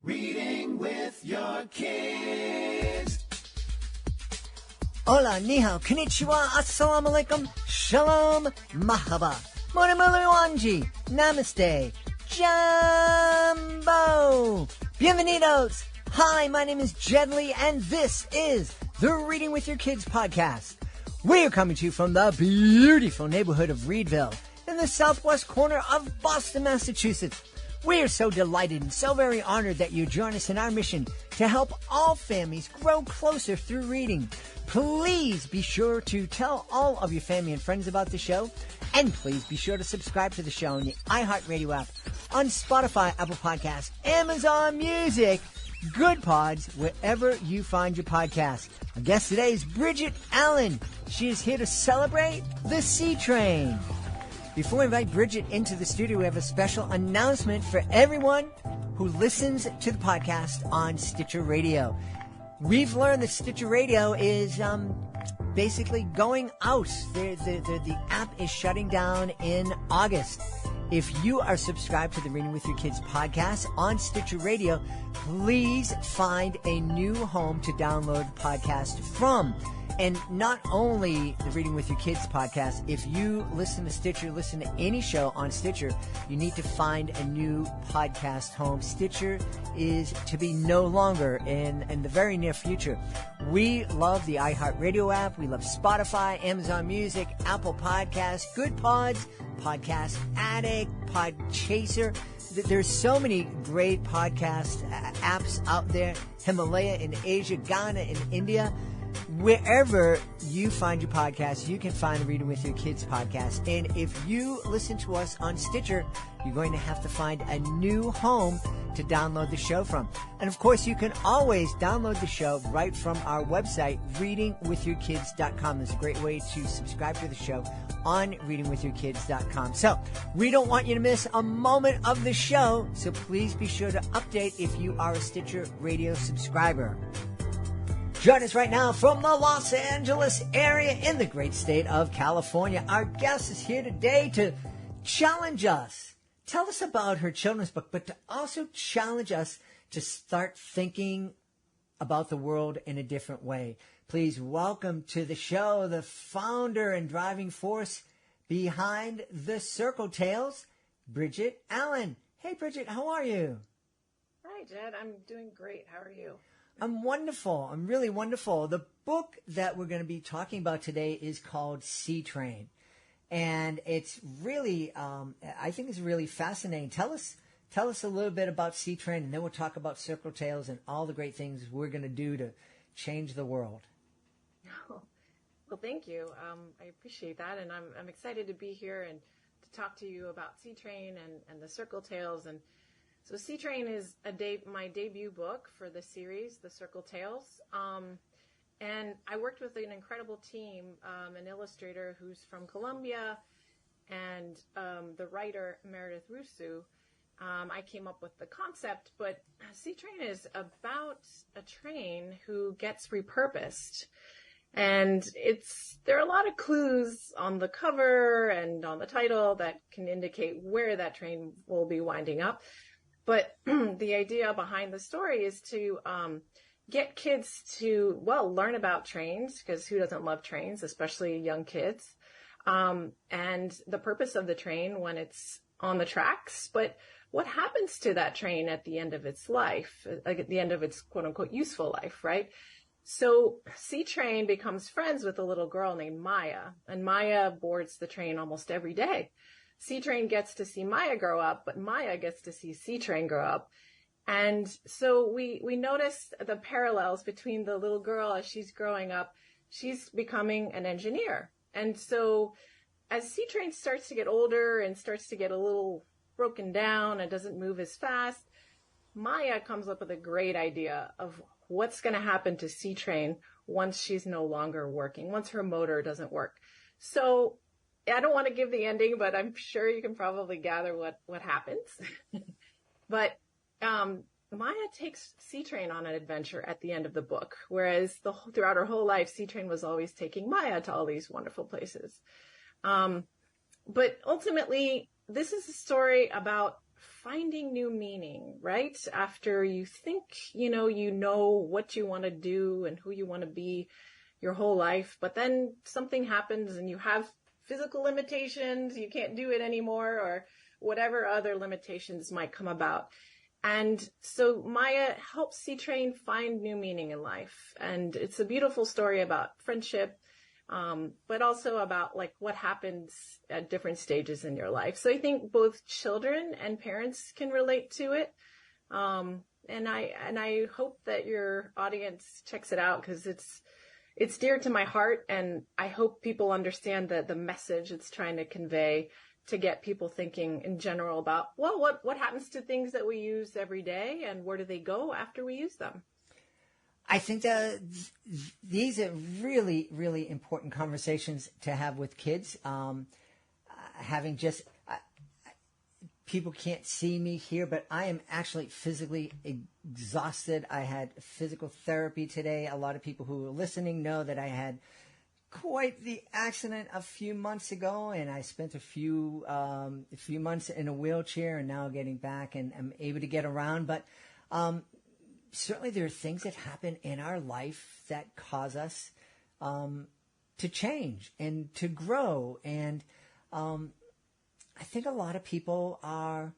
Reading with your kids. Hola, ni hao, konnichiwa, assalamu alaikum, shalom, mahaba, wanji, namaste, jumbo, bienvenidos. Hi, my name is Jedley, and this is the Reading with Your Kids podcast. We are coming to you from the beautiful neighborhood of Reedville in the southwest corner of Boston, Massachusetts. We are so delighted and so very honored that you join us in our mission to help all families grow closer through reading. Please be sure to tell all of your family and friends about the show, and please be sure to subscribe to the show on the iHeartRadio app, on Spotify, Apple Podcasts, Amazon Music, Good Pods, wherever you find your podcast. Our guest today is Bridgette Allen. She is here to celebrate the Sea Train. Before we invite Bridget into the studio, we have a special announcement for everyone who listens to the podcast on Stitcher Radio. We've learned that Stitcher Radio is basically going out. The app is shutting down in August. If you are subscribed to the Reading with Your Kids podcast on Stitcher Radio, please find a new home to download the podcast from. And not only the Reading with Your Kids podcast, if you listen to Stitcher, listen to any show on Stitcher, you need to find a new podcast home. Stitcher is to be no longer in the very near future. We love the iHeartRadio app. We love Spotify, Amazon Music, Apple Podcasts, Good Pods, Podcast Addict, Podchaser. There's so many great podcast apps out there. Himalaya in Asia, Ghana in India. Wherever you find your podcast, you can find the Reading with Your Kids podcast. And if you listen to us on Stitcher, you're going to have to find a new home to download the show from. And of course, you can always download the show right from our website, readingwithyourkids.com. There's a great way to subscribe to the show on readingwithyourkids.com. So we don't want you to miss a moment of the show, so please be sure to update if you are a Stitcher Radio subscriber. Join us right now from the Los Angeles area in the great state of California. Our guest is here today to challenge us. Tell us about her children's book, but to also challenge us to start thinking about the world in a different way. Please welcome to the show the founder and driving force behind the Circle Tales, Bridgette Allen. Hey, Bridget, how are you? Hi, Jed. I'm doing great. How are you? I'm wonderful. I'm really wonderful. The book that we're going to be talking about today is called Sea Train. And it's really, I think it's really fascinating. Tell us a little bit about Sea Train, and then we'll talk about Circle Tales and all the great things we're going to do to change the world. Well, thank you. I appreciate that. And I'm excited to be here and to talk to you about Sea Train and the Circle Tales. And so Sea Train is my debut book for the series, The Circle Tales. And I worked with an incredible team, an illustrator who's from Colombia, and the writer, Meredith Rusu. I came up with the concept, but Sea Train is about a train who gets repurposed. And there are a lot of clues on the cover and on the title that can indicate where that train will be winding up. But the idea behind the story is to get kids to, learn about trains, because who doesn't love trains, especially young kids, and the purpose of the train when it's on the tracks. But what happens to that train at the end of its life, like at the end of its quote-unquote useful life, right? So Sea Train becomes friends with a little girl named Maya, and Maya boards the train almost every day. Sea Train gets to see Maya grow up, but Maya gets to see Sea Train grow up. And so we notice the parallels between the little girl as she's growing up. She's becoming an engineer. And so as Sea Train starts to get older and starts to get a little broken down and doesn't move as fast, Maya comes up with a great idea of what's going to happen to Sea Train once she's no longer working, once her motor doesn't work. So I don't want to give the ending, but I'm sure you can probably gather what happens. But Maya takes Sea Train on an adventure at the end of the book, whereas throughout her whole life, Sea Train was always taking Maya to all these wonderful places. But ultimately, this is a story about finding new meaning, right? After you think, you know what you want to do and who you want to be your whole life, but then something happens and you have physical limitations, you can't do it anymore, or whatever other limitations might come about. And so Maya helps C-Train find new meaning in life. And it's a beautiful story about friendship, but also about like what happens at different stages in your life. So I think both children and parents can relate to it. And I hope that your audience checks it out, because it's dear to my heart, and I hope people understand the message it's trying to convey, to get people thinking in general about, well, what happens to things that we use every day, and where do they go after we use them? I think that these are really, really important conversations to have with kids. Having just people can't see me here, but I am actually physically exhausted. I had physical therapy today. A lot of people who are listening know that I had quite the accident a few months ago, and I spent a few months in a wheelchair, and now getting back and I'm able to get around. But certainly there are things that happen in our life that cause us to change and to grow. And I think a lot of people are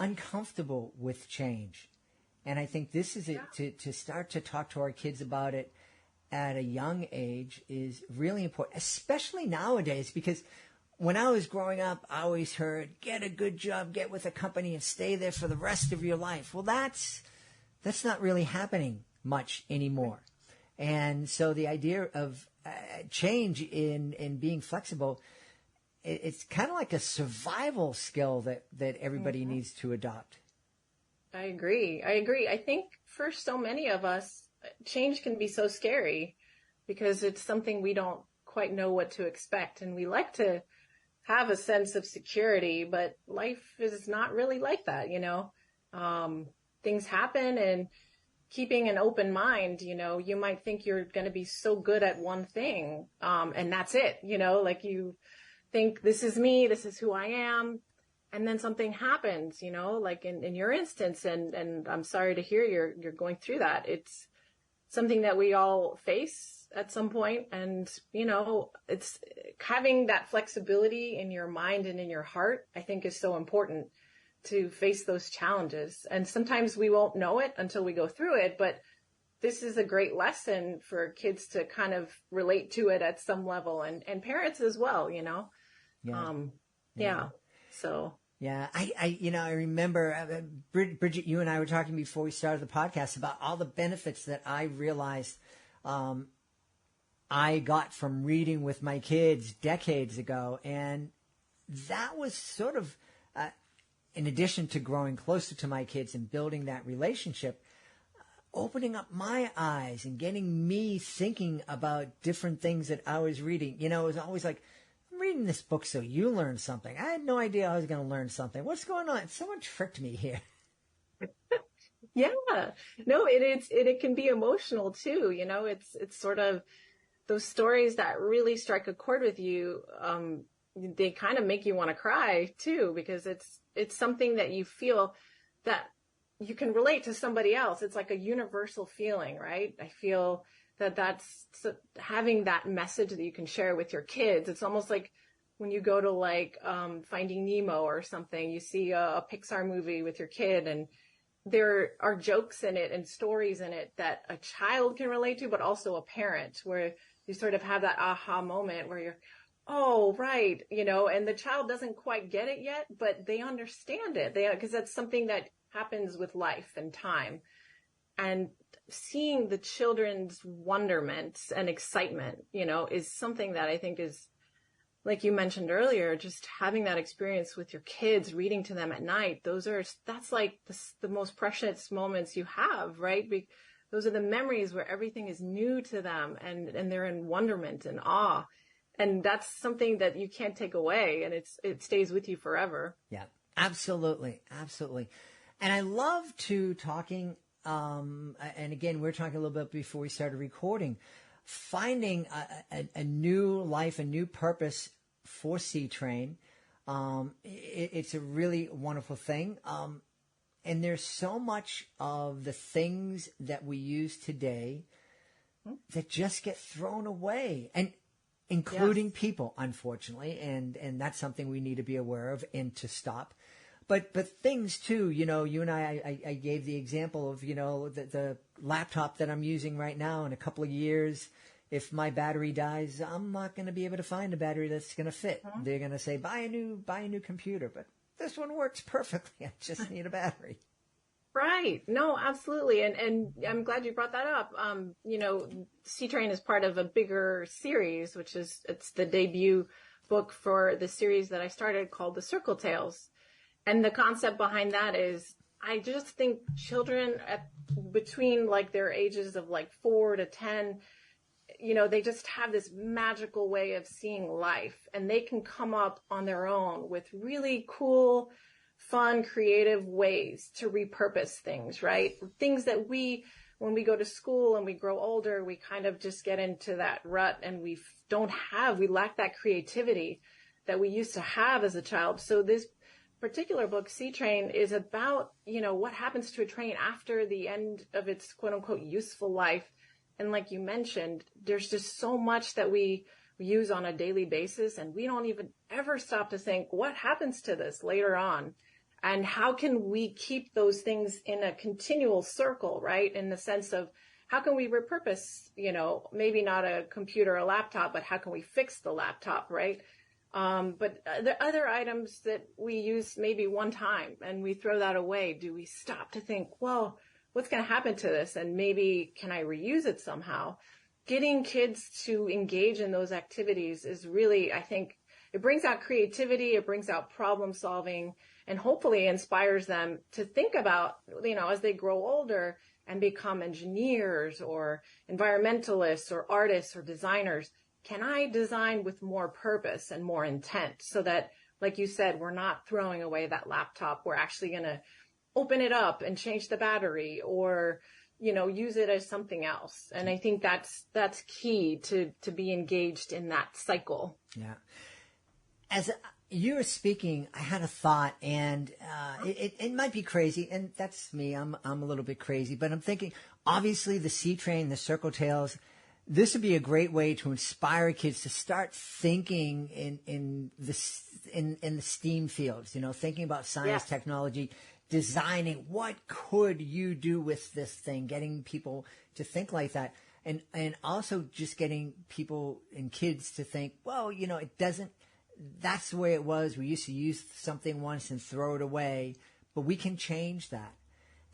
uncomfortable with change. And I think this is it, to start to talk to our kids about it at a young age is really important, especially nowadays, because when I was growing up, I always heard, get a good job, get with a company, and stay there for the rest of your life. Well, that's not really happening much anymore. And so the idea of change in being flexible, it's kind of like a survival skill that everybody needs to adopt. I agree. I think for so many of us, change can be so scary because it's something we don't quite know what to expect. And we like to have a sense of security, but life is not really like that, things happen, and keeping an open mind, you might think you're going to be so good at one thing. And that's it, like you think, this is me, this is who I am. And then something happens, like in your instance, and I'm sorry to hear you're going through that. It's something that we all face at some point. And, it's having that flexibility in your mind and in your heart, I think, is so important to face those challenges. And sometimes we won't know it until we go through it, but this is a great lesson for kids to kind of relate to it at some level, and parents as well, Yeah. So. Yeah, I remember, Bridget, you and I were talking before we started the podcast about all the benefits that I realized I got from reading with my kids decades ago. And that was sort of, in addition to growing closer to my kids and building that relationship, opening up my eyes and getting me thinking about different things that I was reading. It was always like, I'm reading this book so you learn something. I had no idea I was going to learn something. What's going on? Someone tricked me here. Yeah, no, it can be emotional too. It's sort of those stories that really strike a chord with you. They kind of make you want to cry too, because it's something that you feel that you can relate to somebody else. It's like a universal feeling, right? I feel that's having that message that you can share with your kids. It's almost like when you go to like Finding Nemo or something, you see a Pixar movie with your kid, and there are jokes in it and stories in it that a child can relate to, but also a parent, where you sort of have that aha moment where you're, oh, right, and the child doesn't quite get it yet, but they understand it. Because that's something that happens with life and time. And seeing the children's wonderment and excitement, is something that I think is, like you mentioned earlier, just having that experience with your kids, reading to them at night. That's like the most precious moments you have, right? Those are the memories where everything is new to them, and they're in wonderment and awe. And that's something that you can't take away, and it stays with you forever. Yeah, absolutely. Absolutely. And I love talking, and again, we were talking a little bit before we started recording, finding a new life, a new purpose for C-Train. It's a really wonderful thing. And there's so much of the things that we use today that just get thrown away, and including people, unfortunately. And that's something we need to be aware of and to stop. But things too, you and I gave the example of, the laptop that I'm using right now. In a couple of years, if my battery dies, I'm not going to be able to find a battery that's going to fit. They're going to say, buy a new computer. But this one works perfectly. I just need a battery. Right. No, absolutely. And I'm glad you brought that up. C-Train is part of a bigger series, it's the debut book for the series that I started called The Circle Tales. And the concept behind that is, I just think children between like their ages of like 4 to 10, they just have this magical way of seeing life, and they can come up on their own with really cool, fun, creative ways to repurpose things, right? Things that when we go to school and we grow older, we kind of just get into that rut, and we lack that creativity that we used to have as a child. So this particular book, C-Train, is about, what happens to a train after the end of its quote unquote useful life. And like you mentioned, there's just so much that we use on a daily basis, and we don't even ever stop to think, what happens to this later on? And how can we keep those things in a continual circle, right? In the sense of, how can we repurpose, maybe not a computer or a laptop, but how can we fix the laptop, right? But the other items that we use maybe one time and we throw that away, do we stop to think, well, what's going to happen to this? And maybe can I reuse it somehow? Getting kids to engage in those activities is really, I think, it brings out creativity, it brings out problem solving, and hopefully inspires them to think about, as they grow older and become engineers or environmentalists or artists or designers, can I design with more purpose and more intent, so that, like you said, we're not throwing away that laptop. We're actually going to open it up and change the battery, or, use it as something else. And I think that's key to be engaged in that cycle. Yeah. As you were speaking, I had a thought, and it might be crazy, and that's me. I'm a little bit crazy, but I'm thinking, obviously the C-Train, the Circle Tales, this would be a great way to inspire kids to start thinking in the STEAM fields, thinking about science, technology, designing what could you do with this thing, getting people to think like that. And also just getting people and kids to think, well, it doesn't, that's the way it was. We used to use something once and throw it away, but we can change that.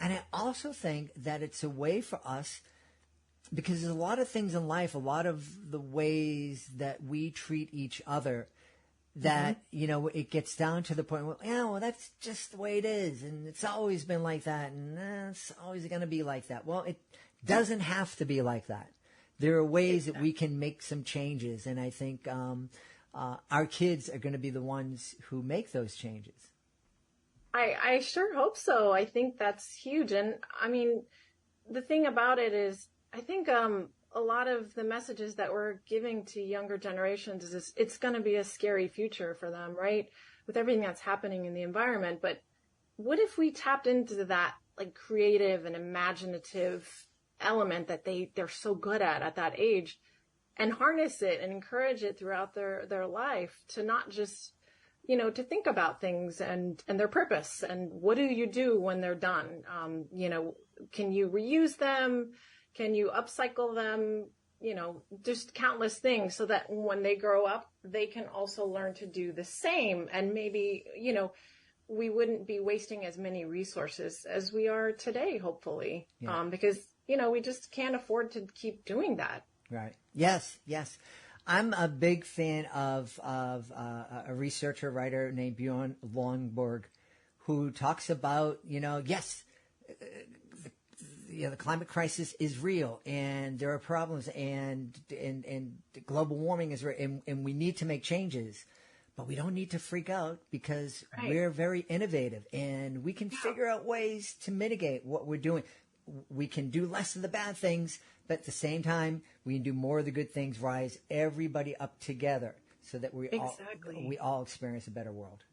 And I also think that it's a way for us, because there's a lot of things in life, a lot of the ways that we treat each other, that, it gets down to the point where, well, that's just the way it is. And it's always been like that. And it's always going to be like that. Well, it doesn't have to be like that. There are ways that we can make some changes. And I think our kids are going to be the ones who make those changes. I sure hope so. I think that's huge. And I mean, the thing about it is, I think a lot of the messages that we're giving to younger generations is it's going to be a scary future for them, right? With everything that's happening in the environment. But what if we tapped into that like creative and imaginative element that they're so good at that age, and harness it and encourage it throughout their life, to not just, to think about things and their purpose, and what do you do when they're done? Can you reuse them? Can you upcycle them? Just countless things, so that when they grow up, they can also learn to do the same. And maybe, we wouldn't be wasting as many resources as we are today, hopefully, because, we just can't afford to keep doing that. Right. Yes. I'm a big fan of a researcher, writer named Bjorn Lomborg, who talks about, the climate crisis is real, and there are problems, and global warming is real, and we need to make changes, but we don't need to freak out, because we're very innovative, and we can figure out ways to mitigate what we're doing. We can do less of the bad things, but at the same time, we can do more of the good things, rise everybody up together. so that Exactly. we all experience a better world.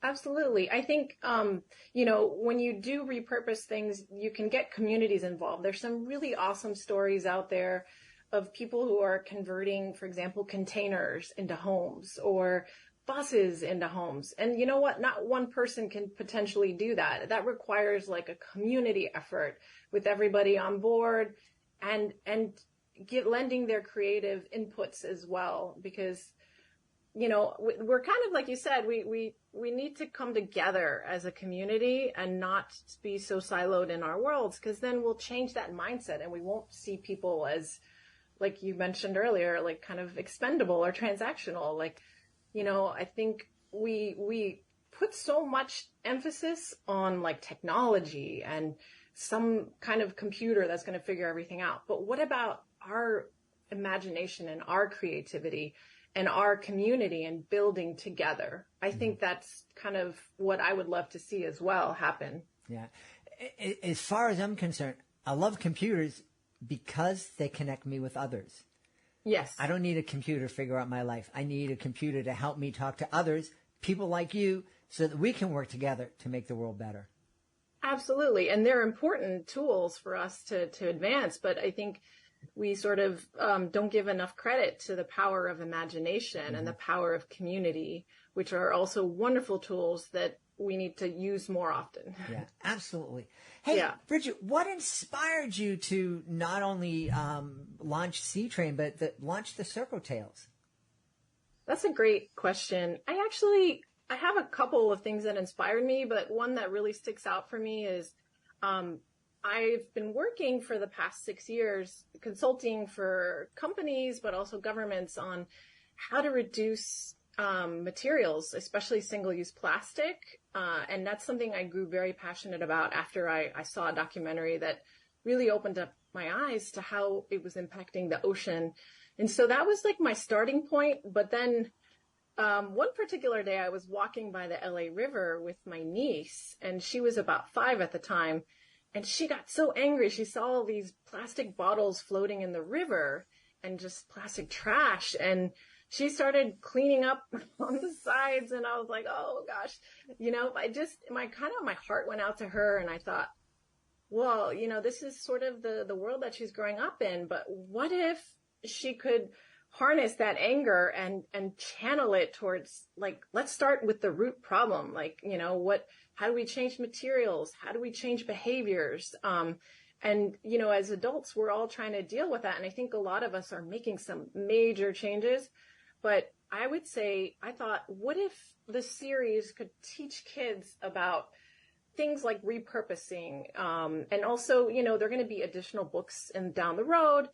Absolutely. I think, when you do repurpose things, you can get communities involved. There's some really awesome stories out there of people who are converting, for example, containers into homes or buses into homes. And you know what? Not one person can potentially do that. That requires like a community effort with everybody on board and lending their creative inputs as well, because we're kind of like you said, we need to come together as a community and not be so siloed in our worlds, because then we'll change that mindset and we won't see people as, like you mentioned earlier, like kind of expendable or transactional. Like, I think we put so much emphasis on like technology and some kind of computer that's going to figure everything out. But what about our imagination and our creativity and our community and building together? I think that's kind of what I would love to see as well happen. Yeah. As far as I'm concerned, I love computers because they connect me with others. Yes. I don't need a computer to figure out my life. I need a computer to help me talk to others, people like you, so that we can work together to make the world better. Absolutely. And they're important tools for us to advance. But I think we sort of don't give enough credit to the power of imagination and the power of community, which are also wonderful tools that we need to use more often. Yeah, absolutely. Hey, Bridget, what inspired you to not only launch C-Train, but launch the Circle Tales? That's a great question. I have a couple of things that inspired me, but one that really sticks out for me is I've been working for the past 6 years, consulting for companies, but also governments on how to reduce materials, especially single-use plastic. And that's something I grew very passionate about after I saw a documentary that really opened up my eyes to how it was impacting the ocean. And so that was like my starting point. But then one particular day I was walking by the LA River with my niece, and she was about 5 at the time. And she got so angry. She saw all these plastic bottles floating in the river and just plastic trash. And she started cleaning up on the sides. And I was like, oh gosh, my heart went out to her. And I thought, well, this is sort of the world that she's growing up in. But what if she could harness that anger and channel it towards, like, let's start with the root problem. Like, how do we change materials? How do we change behaviors? As adults, we're all trying to deal with that. And I think a lot of us are making some major changes. But I would say, I thought, what if the series could teach kids about things like repurposing? And also, there are going to be additional books down the road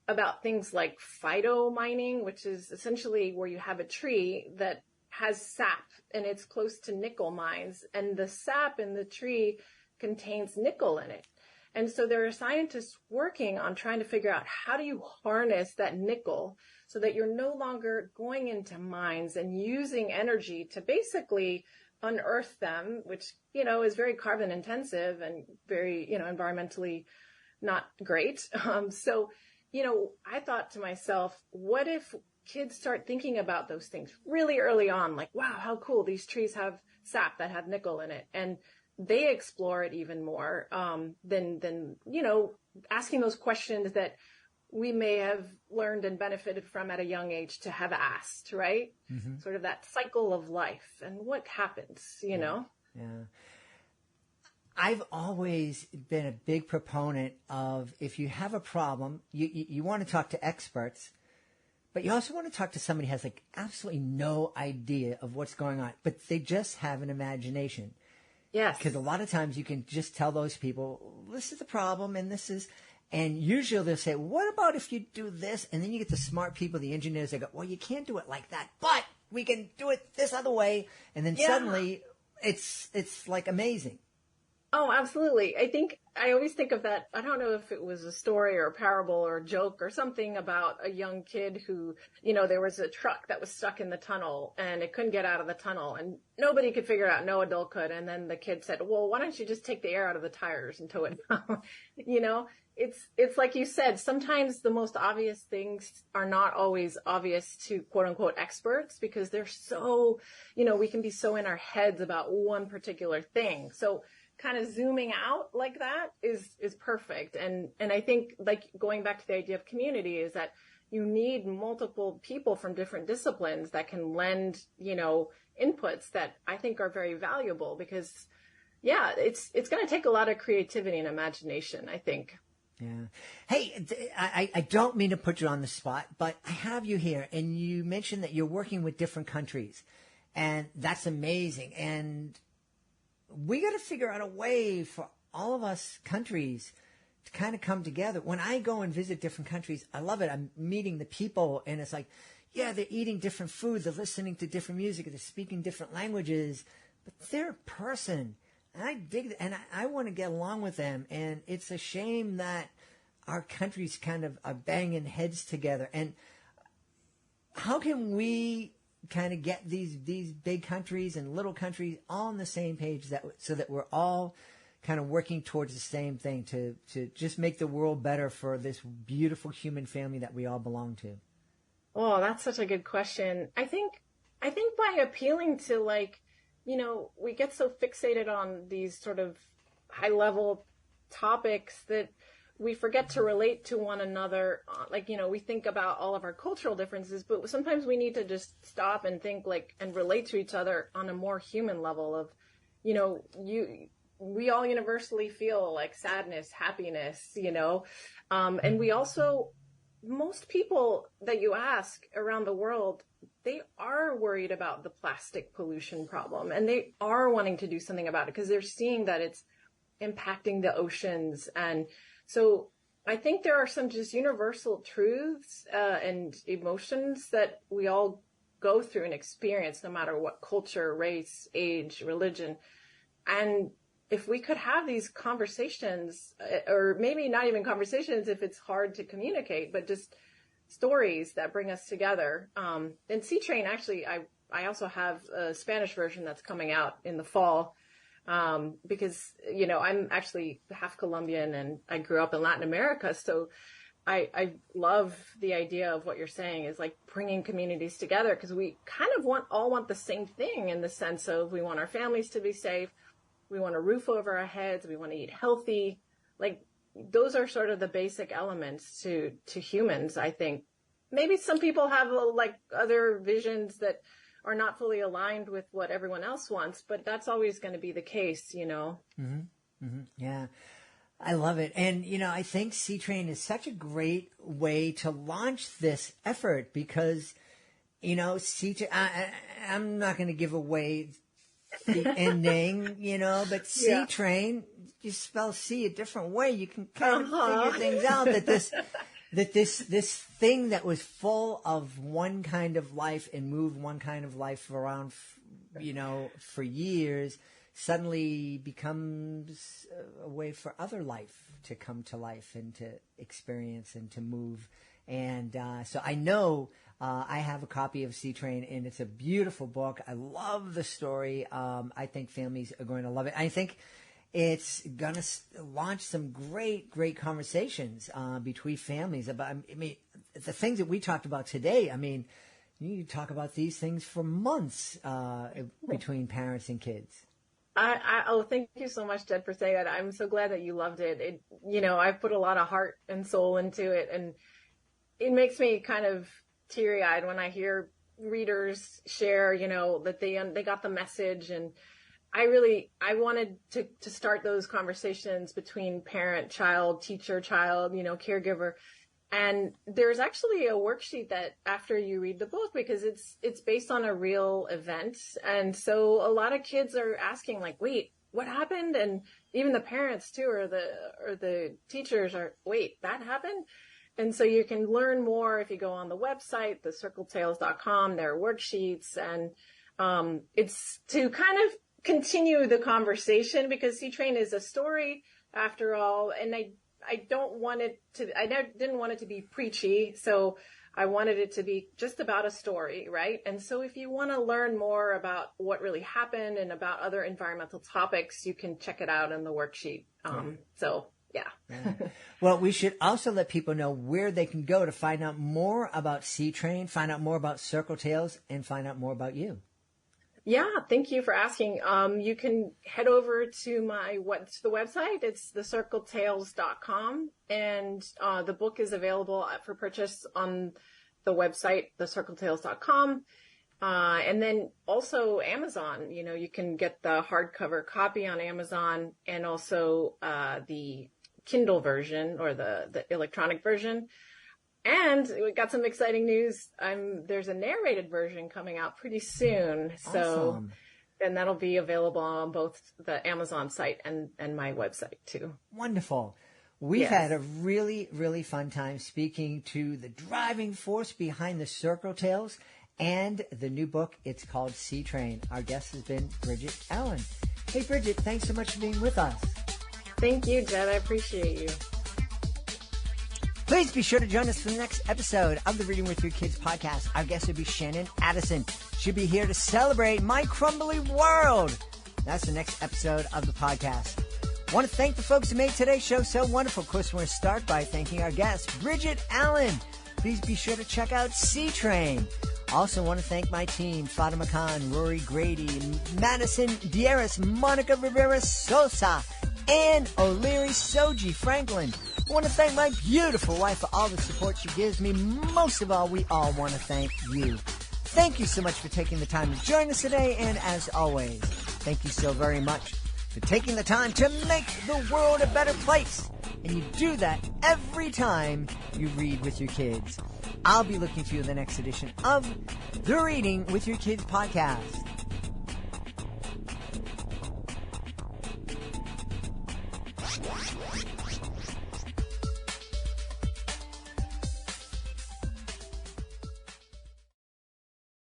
about things like phytomining, which is essentially where you have a tree that has sap and it's close to nickel mines, and the sap in the tree contains nickel in it. And so there are scientists working on trying to figure out how do you harness that nickel so that you're no longer going into mines and using energy to basically unearth them, which, is very carbon intensive and very, environmentally not great. I thought to myself, what if kids start thinking about those things really early on? Like, wow, how cool. These trees have sap that have nickel in it. And they explore it even more than asking those questions that we may have learned and benefited from at a young age to have asked, right? Mm-hmm. Sort of that cycle of life and what happens, Yeah. I've always been a big proponent of, if you have a problem, you want to talk to experts, but you also want to talk to somebody who has like absolutely no idea of what's going on, but they just have an imagination. Yes. Because a lot of times you can just tell those people, this is the problem and usually they'll say, what about if you do this? And then you get the smart people, the engineers, they go, well, you can't do it like that, but we can do it this other way. And then suddenly it's like amazing. Oh, absolutely. I think I always think of that. I don't know if it was a story or a parable or a joke or something about a young kid who, there was a truck that was stuck in the tunnel and it couldn't get out of the tunnel and nobody could figure it out. No adult could. And then the kid said, well, why don't you just take the air out of the tires and tow it down? It's like you said, sometimes the most obvious things are not always obvious to quote unquote experts because they're so, we can be so in our heads about one particular thing. So kind of zooming out like that is perfect. And I think, like, going back to the idea of community is that you need multiple people from different disciplines that can lend, inputs that I think are very valuable because, yeah, it's going to take a lot of creativity and imagination, I think. Yeah. Hey, I don't mean to put you on the spot, but I have you here and you mentioned that you're working with different countries and that's amazing. And we got to figure out a way for all of us countries to kind of come together. When I go and visit different countries, I love it. I'm meeting the people and it's like, yeah, they're eating different food. They're listening to different music. They're speaking different languages, but they're a person. And I dig and I want to get along with them. And it's a shame that our countries kind of are banging heads together. And how can we kind of get these big countries and little countries all on the same page so that we're all kind of working towards the same thing to just make the world better for this beautiful human family that we all belong to? Oh, that's such a good question. I think by appealing to, like, we get so fixated on these sort of high level topics that we forget to relate to one another. Like, we think about all of our cultural differences, but sometimes we need to just stop and think and relate to each other on a more human level of, we all universally feel like sadness, happiness, and we also, most people that you ask around the world, they are worried about the plastic pollution problem and they are wanting to do something about it because they're seeing that it's impacting the oceans. And so I think there are some just universal truths and emotions that we all go through and experience no matter what culture, race, age, religion. And if we could have these conversations, or maybe not even conversations if it's hard to communicate, but just stories that bring us together. And C Train, actually, I also have a Spanish version that's coming out in the fall. Because, I'm actually half Colombian and I grew up in Latin America. So I love the idea of what you're saying is like bringing communities together because we kind of all want the same thing in the sense of we want our families to be safe. We want a roof over our heads. We want to eat healthy. Like those are sort of the basic elements to humans, I think. Maybe some people have like other visions that are not fully aligned with what everyone else wants, but that's always going to be the case, Mm-hmm. Mm-hmm. Yeah. I love it. And, I think C-Train is such a great way to launch this effort because, C-Train, I'm not going to give away the ending, but C-Train, you spell C a different way. You can kind of figure things out that this thing that was full of one kind of life and moved one kind of life around, for years, suddenly becomes a way for other life to come to life and to experience and to move. And so I know I have a copy of Sea Train, and it's a beautiful book. I love the story. I think families are going to love it. I think it's going to launch some great conversations between families about, the things that we talked about today. You talk about these things for months between parents and kids. Thank you so much, Jed, for saying that. I'm so glad that you loved it. I put a lot of heart and soul into it, and it makes me kind of teary-eyed when I hear readers share, that they got the message. And I wanted to start those conversations between parent, child, teacher, child, caregiver. And there's actually a worksheet that after you read the book, because it's based on a real event. And so a lot of kids are asking like, wait, what happened? And even the parents too, or the teachers are, wait, that happened? And so you can learn more if you go on the website, thecircletales.com, there are worksheets, and it's to kind of continue the conversation, because C-Train is a story after all, and I didn't want it to be preachy, so I wanted it to be just about a story, right? And so if you want to learn more about what really happened and about other environmental topics, you can check it out in the worksheet. So, yeah. Well, we should also let people know where they can go to find out more about Sea Train, find out more about Circle Tales, and find out more about you. Yeah, thank you for asking. You can head over to the website. It's thecircletales.com, and the book is available for purchase on the website, thecircletales.com, and then also Amazon. You can get the hardcover copy on Amazon, and also the Kindle version or the electronic version. And we got some exciting news. There's a narrated version coming out pretty soon. So, Awesome. And that'll be available on both the Amazon site and my website too. Wonderful. We've Yes. had a really, really fun time speaking to the driving force behind the Circle Tales and the new book. It's called Sea Train. Our guest has been Bridgette Allen. Hey, Bridget, thanks so much for being with us. Thank you, Jed. I appreciate you. Please be sure to join us for the next episode of the Reading with Your Kids podcast. Our guest will be Shannon Addison. She'll be here to celebrate My Crumbly World. That's the next episode of the podcast. I want to thank the folks who made today's show so wonderful. Of course, we want to start by thanking our guest, Bridgette Allen. Please be sure to check out Sea Train. Also want to thank my team, Fatima Khan, Rory Grady, Madison Dieris, Monica Rivera Sosa, and O'Leary Soji Franklin. I want to thank my beautiful wife for all the support she gives me. Most of all, we all want to thank you. Thank you so much for taking the time to join us today. And as always, thank you so very much for taking the time to make the world a better place. And you do that every time you read with your kids. I'll be looking for you in the next edition of the Reading with Your Kids podcast.